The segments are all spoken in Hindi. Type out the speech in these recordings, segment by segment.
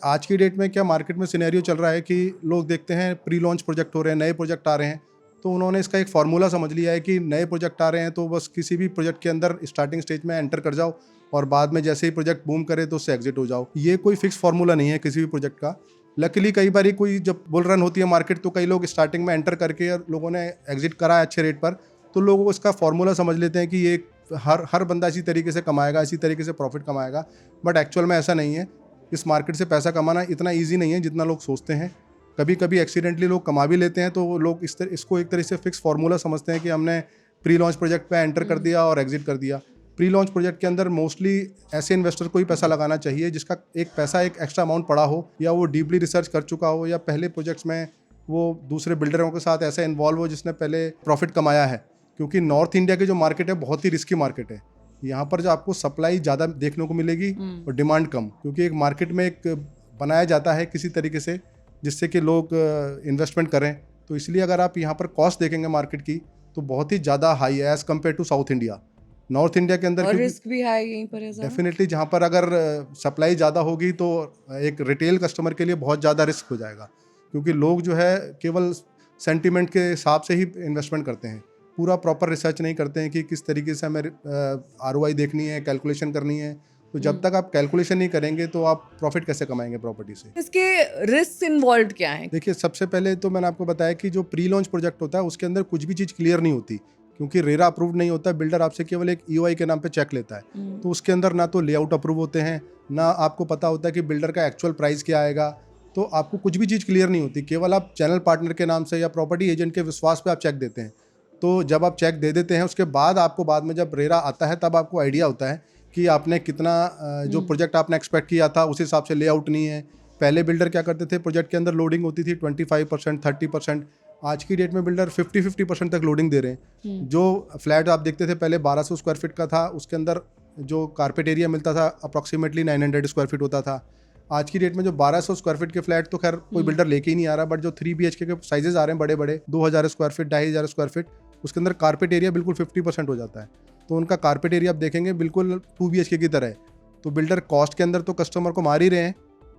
आज की डेट में क्या मार्केट में सिनेरियो चल रहा है कि लोग देखते हैं प्री लॉन्च प्रोजेक्ट हो रहे हैं, नए प्रोजेक्ट आ रहे हैं, तो उन्होंने इसका एक फार्मूला समझ लिया है कि नए प्रोजेक्ट आ रहे हैं तो बस किसी भी प्रोजेक्ट के अंदर स्टार्टिंग स्टेज में एंटर कर जाओ और बाद में जैसे ही प्रोजेक्ट बूम करे तो उससे एग्जिट हो जाओ। ये कोई फिक्स फार्मूला नहीं है किसी भी प्रोजेक्ट का। लकीली कई बार कोई जब बुल रन होती है मार्केट तो कई लोग स्टार्टिंग में एंटर करके और लोगों ने एग्जिट करा है अच्छे रेट पर, तो लोग इसका फार्मूला समझ लेते हैं कि ये हर बंदा इसी तरीके से कमाएगा, इसी तरीके से प्रॉफिट कमाएगा। बट एक्चुअल में ऐसा नहीं है। इस मार्केट से पैसा कमाना इतना ईजी नहीं है जितना लोग सोचते हैं। कभी कभी एक्सीडेंटली लोग कमा भी लेते हैं, तो लोग इसको एक तरह से फिक्स फार्मूला समझते हैं कि हमने प्री लॉन्च प्रोजेक्ट पे एंटर कर दिया और एग्जिट कर दिया। प्री लॉन्च प्रोजेक्ट के अंदर मोस्टली ऐसे इन्वेस्टर को ही पैसा लगाना चाहिए जिसका एक एक्स्ट्रा अमाउंट पड़ा हो, या वो डीपली रिसर्च कर चुका हो, या पहले प्रोजेक्ट्स में वो दूसरे बिल्डरों के साथ ऐसा इन्वॉल्व हो जिसने पहले प्रॉफिट कमाया है। क्योंकि नॉर्थ इंडिया की जो मार्केट है बहुत ही रिस्की मार्केट है। यहाँ पर जो आपको सप्लाई ज़्यादा देखने को मिलेगी और डिमांड कम, क्योंकि एक मार्केट में एक बनाया जाता है किसी तरीके से जिससे कि लोग इन्वेस्टमेंट करें। तो इसलिए अगर आप यहाँ पर कॉस्ट देखेंगे मार्केट की तो बहुत ही ज़्यादा हाई है as compare to south India. North India के अंदर और रिस्क भी हाई यहीं पर है ज़्यादा। डेफिनेटली जहाँ पर अगर सप्लाई ज़्यादा होगी तो एक रिटेल कस्टमर के लिए बहुत ज़्यादा रिस्क हो जाएगा, क्योंकि लोग जो है केवल सेंटीमेंट के हिसाब से ही इन्वेस्टमेंट करते हैं। पूरा प्रॉपर रिसर्च नहीं करते हैं कि किस तरीके से हमें ROI देखनी है, कैलकुलेशन करनी है। तो जब तक आप कैलकुलेशन नहीं करेंगे तो आप प्रॉफिट कैसे कमाएंगे प्रॉपर्टी से। इसके रिस्क इन्वॉल्व क्या है? देखिए, सबसे पहले तो मैंने आपको बताया कि जो प्री लॉन्च प्रोजेक्ट होता है उसके अंदर कुछ भी चीज़ क्लियर नहीं होती, क्योंकि रेरा अप्रूव नहीं होता। बिल्डर आपसे केवल एक EOI के नाम पे चेक लेता है, तो उसके अंदर ना तो लेआउट अप्रूव होते हैं, ना आपको पता होता है कि बिल्डर का एक्चुअल प्राइस क्या आएगा। तो आपको कुछ भी चीज़ क्लियर नहीं होती। केवल आप चैनल पार्टनर के नाम से या प्रॉपर्टी एजेंट के विश्वास पे आप चेक देते हैं। तो जब आप चेक दे देते हैं उसके बाद आपको बाद में जब रेरा आता है तब आपको आइडिया होता है कि आपने कितना जो प्रोजेक्ट आपने एक्सपेक्ट किया था उस हिसाब से लेआउट नहीं है। पहले बिल्डर क्या करते थे, प्रोजेक्ट के अंदर लोडिंग होती थी 25%, 30%। आज की डेट में बिल्डर 50% तक लोडिंग दे रहे हैं। जो फ्लैट आप देखते थे पहले 1200 स्क्वायर फीट का था, उसके अंदर जो कारपेट एरिया मिलता था अप्रॉक्सीमेटली 900 स्क्वायर फीट होता था। आज की डेट में जो 1200 स्क्वायर फीट के फ्लैट तो खैर कोई बिल्डर लेके ही नहीं आ रहा, बट जो 3 BHK के साइजेस आ रहे हैं बड़े बड़े 2000 स्क्वायर फीट, 2500 स्क्वायर फीट, उसके अंदर कारपेट एरिया बिल्कुल 50% हो जाता है। तो उनका कारपेट एरिया आप देखेंगे बिल्कुल 2 BHK की तरह है। तो बिल्डर कॉस्ट के अंदर तो कस्टमर को मार ही रहे हैं,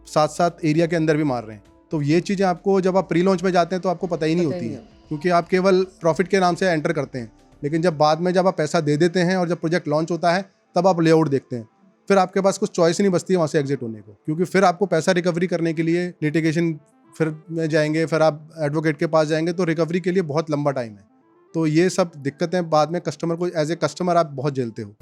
साथ साथ एरिया के अंदर भी मार रहे हैं। तो ये चीज़ें आपको जब आप प्री लॉन्च में जाते हैं तो आपको पता ही नहीं होती है, क्योंकि आप केवल प्रॉफिट के नाम से एंटर करते हैं। लेकिन जब बाद में जब आप पैसा दे देते हैं और जब प्रोजेक्ट लॉन्च होता है तब आप लेआउट देखते हैं, फिर आपके पास कुछ चॉइस नहीं बचती है वहाँ से एग्जिट होने को, क्योंकि फिर आपको पैसा रिकवरी करने के लिए लिटिगेशन फिर में जाएंगे, फिर आप एडवोकेट के पास जाएंगे, तो रिकवरी के लिए बहुत लंबा टाइम है। तो ये सब दिक्कतें बाद में कस्टमर को एज ए कस्टमर आप बहुत झेलते हो।